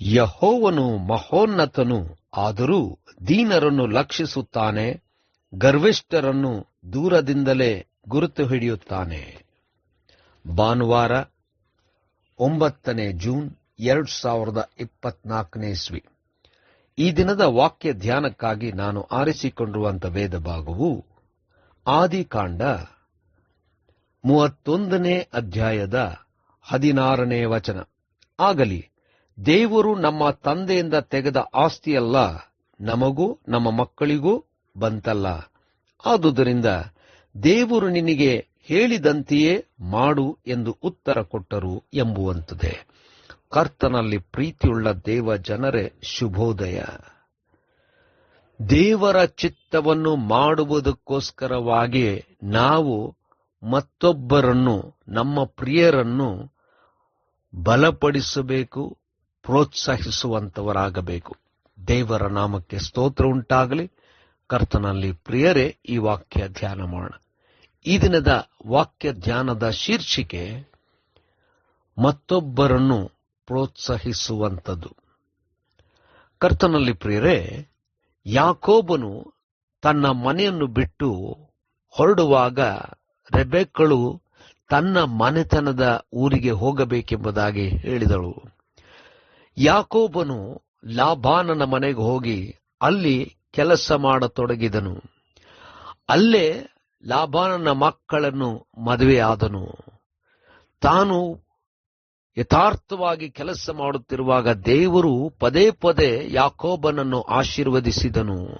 ಯೆಹೋವನು ಮಹೋನ್ನತನು, ಆದರೂ ದೀನರನ್ನು ಲಕ್ಷಿಸುತ್ತಾನೆ, ಗರ್ವಿಷ್ಠರನ್ನು ದೂರದಿಂದಲೇ ಗುರುತು ಹಿಡಿಯುತ್ತಾನೆ. ಭಾನುವಾರ 9 ಜೂನ್ 2024 ಈ ದಿನದ ವಾಕ್ಯ ಧ್ಯಾನಕ್ಕಾಗಿ ನಾನು ಆರಿಸಿಕೊಂಡಿರುವಂತಹ ವೇದ ಭಾಗವು ಆದಿಕಾಂಡ 31 ಅಧ್ಯಾಯದ 16 ವಚನ. ಆಗಲಿ ದೇವರು ನಮ್ಮ ತಂದೆಯಿಂದ ತೆಗೆದ ಆಸ್ತಿಯಲ್ಲ, ನಮಗೂ ನಮ್ಮ ಮಕ್ಕಳಿಗೂ ಬಂತಲ್ಲ. ಆದುದರಿಂದ ದೇವರು ನಿನಗೆ ಹೇಳಿದಂತೆಯೇ ಮಾಡು ಎಂದು ಉತ್ತರ ಕೊಟ್ಟರು ಎಂಬುವಂಥದ್ದೇ. ಕರ್ತನಲ್ಲಿ ಪ್ರೀತಿಯುಳ್ಳ ದೇವ ಜನರೇ, ಶುಭೋದಯ. ದೇವರ ಚಿತ್ತವನ್ನು ಮಾಡುವುದಕ್ಕೋಸ್ಕರವಾಗಿ ನಾವು ಮತ್ತೊಬ್ಬರನ್ನು, ನಮ್ಮ ಪ್ರಿಯರನ್ನು ಬಲಪಡಿಸಬೇಕು, ಪ್ರೋತ್ಸಾಹಿಸುವಂತವರಾಗಬೇಕು. ದೇವರ ನಾಮಕ್ಕೆ ಸ್ತೋತ್ರ ಉಂಟಾಗಲಿ. ಕರ್ತನಲ್ಲಿ ಪ್ರಿಯರೇ, ಈ ವಾಕ್ಯ ಧ್ಯಾನ ಮಾಡೋಣ. ಈ ದಿನದ ವಾಕ್ಯ ಧ್ಯಾನದ ಶೀರ್ಷಿಕೆ ಮತ್ತೊಬ್ಬರನ್ನು ಪ್ರೋತ್ಸಾಹಿಸುವಂಥದ್ದು. ಕರ್ತನಲ್ಲಿ ಪ್ರಿಯರೇ, ಯಾಕೋಬನು ತನ್ನ ಮನೆಯನ್ನು ಬಿಟ್ಟು ಹೊರಡುವಾಗ ರೆಬೆಕ್ಕಳು ತನ್ನ ಮನೆತನದ ಊರಿಗೆ ಹೋಗಬೇಕೆಂಬುದಾಗಿ ಹೇಳಿದಳು. ಯಾಕೋಬನು ಲಾಬಾನನ ಮನೆಗೆ ಹೋಗಿ ಅಲ್ಲಿ ಕೆಲಸ ಮಾಡತೊಡಗಿದನು. ಅಲ್ಲೇ ಲಾಬಾನನ ಮಕ್ಕಳನ್ನು ಮದುವೆಯಾದನು. ತಾನು ಯಥಾರ್ಥವಾಗಿ ಕೆಲಸ ಮಾಡುತ್ತಿರುವಾಗ ದೇವರು ಪದೇ ಪದೇ ಯಾಕೋಬನನ್ನು ಆಶೀರ್ವದಿಸಿದನು.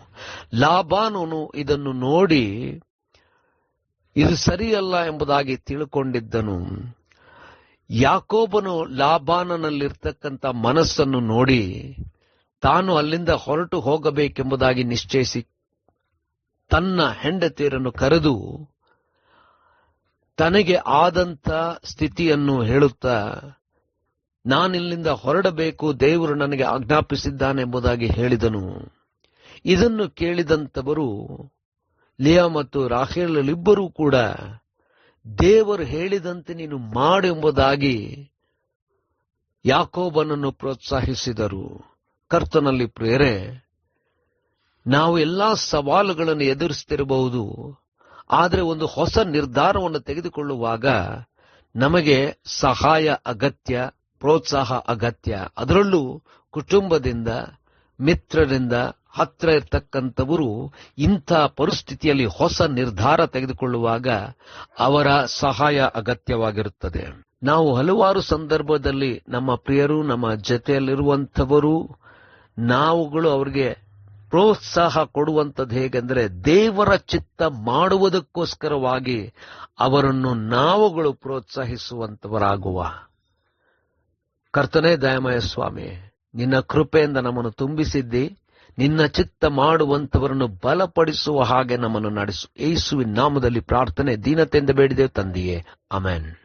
ಲಾಬಾನನು ಇದನ್ನು ನೋಡಿ ಇದು ಸರಿಯಲ್ಲ ಎಂಬುದಾಗಿ ತಿಳ್ಕೊಂಡಿದ್ದನು. ಯಾಕೋಬನು ಲಾಬಾನನಲ್ಲಿರ್ತಕ್ಕಂಥ ಮನಸ್ಸನ್ನು ನೋಡಿ ತಾನು ಅಲ್ಲಿಂದ ಹೊರಟು ಹೋಗಬೇಕೆಂಬುದಾಗಿ ನಿಶ್ಚಯಿಸಿ ತನ್ನ ಹೆಂಡತಿಯರನ್ನು ಕರೆದು ತನಗೆ ಆದಂಥ ಸ್ಥಿತಿಯನ್ನು ಹೇಳುತ್ತಾ, ನಾನಿಲ್ಲಿಂದ ಹೊರಡಬೇಕು, ದೇವರು ನನಗೆ ಆಜ್ಞಾಪಿಸಿದ್ದಾನೆಂಬುದಾಗಿ ಹೇಳಿದನು. ಇದನ್ನು ಕೇಳಿದಂಥವರು ಲಿಯಾ ಮತ್ತು ರಾಹೇಲರಿಬ್ಬರೂ ಕೂಡ ದೇವರು ಹೇಳಿದಂತೆ ನೀನು ಮಾಡು ಎಂಬುದಾಗಿ ಯಾಕೋಬನನ್ನು ಪ್ರೋತ್ಸಾಹಿಸಿದರು. ಕರ್ತನಲ್ಲಿ ಪ್ರಿಯರೇ, ನಾವು ಎಲ್ಲಾ ಸವಾಲುಗಳನ್ನು ಎದುರಿಸುತ್ತಿರಬಹುದು. ಆದರೆ ಒಂದು ಹೊಸ ನಿರ್ಧಾರವನ್ನು ತೆಗೆದುಕೊಳ್ಳುವಾಗ ನಮಗೆ ಸಹಾಯ ಅಗತ್ಯ, ಪ್ರೋತ್ಸಾಹ ಅಗತ್ಯ. ಅದರಲ್ಲೂ ಕುಟುಂಬದಿಂದ, ಮಿತ್ರರಿಂದ, ಹತ್ರ ಇರ್ತಕ್ಕಂಥವರು ಇಂಥ ಪರಿಸ್ಥಿತಿಯಲ್ಲಿ ಹೊಸ ನಿರ್ಧಾರ ತೆಗೆದುಕೊಳ್ಳುವಾಗ ಅವರ ಸಹಾಯ ಅಗತ್ಯವಾಗಿರುತ್ತದೆ. ನಾವು ಹಲವಾರು ಸಂದರ್ಭದಲ್ಲಿ ನಮ್ಮ ಪ್ರಿಯರು, ನಮ್ಮ ಜೊತೆಯಲ್ಲಿರುವಂಥವರು, ನಾವುಗಳು ಅವರಿಗೆ ಪ್ರೋತ್ಸಾಹ ಕೊಡುವಂಥದ್ದು ಹೇಗೆಂದರೆ ದೇವರ ಚಿತ್ತ ಮಾಡುವುದಕ್ಕೋಸ್ಕರವಾಗಿ ಅವರನ್ನು ನಾವುಗಳು ಪ್ರೋತ್ಸಾಹಿಸುವಂತವರಾಗುವ. ಕರ್ತನೇ ದಯಾಮಯ ಸ್ವಾಮಿ, ನಿನ್ನ ಕೃಪೆಯಿಂದ ನಮ್ಮನ್ನು ತುಂಬಿಸಿದ್ದಿ. ನಿನ್ನ ಚಿತ್ತ ಮಾಡುವಂತವರನ್ನು ಬಲಪಡಿಸುವ ಹಾಗೆ ನಮ್ಮನ್ನು ನಡೆಸು. ಯೇಸುವಿನ ನಾಮದಲ್ಲಿ ಪ್ರಾರ್ಥನೆ ದೀನತೆಯಿಂದ ಬೇಡಿದೆವು ತಂದೆಯೇ, ಆಮೆನ್.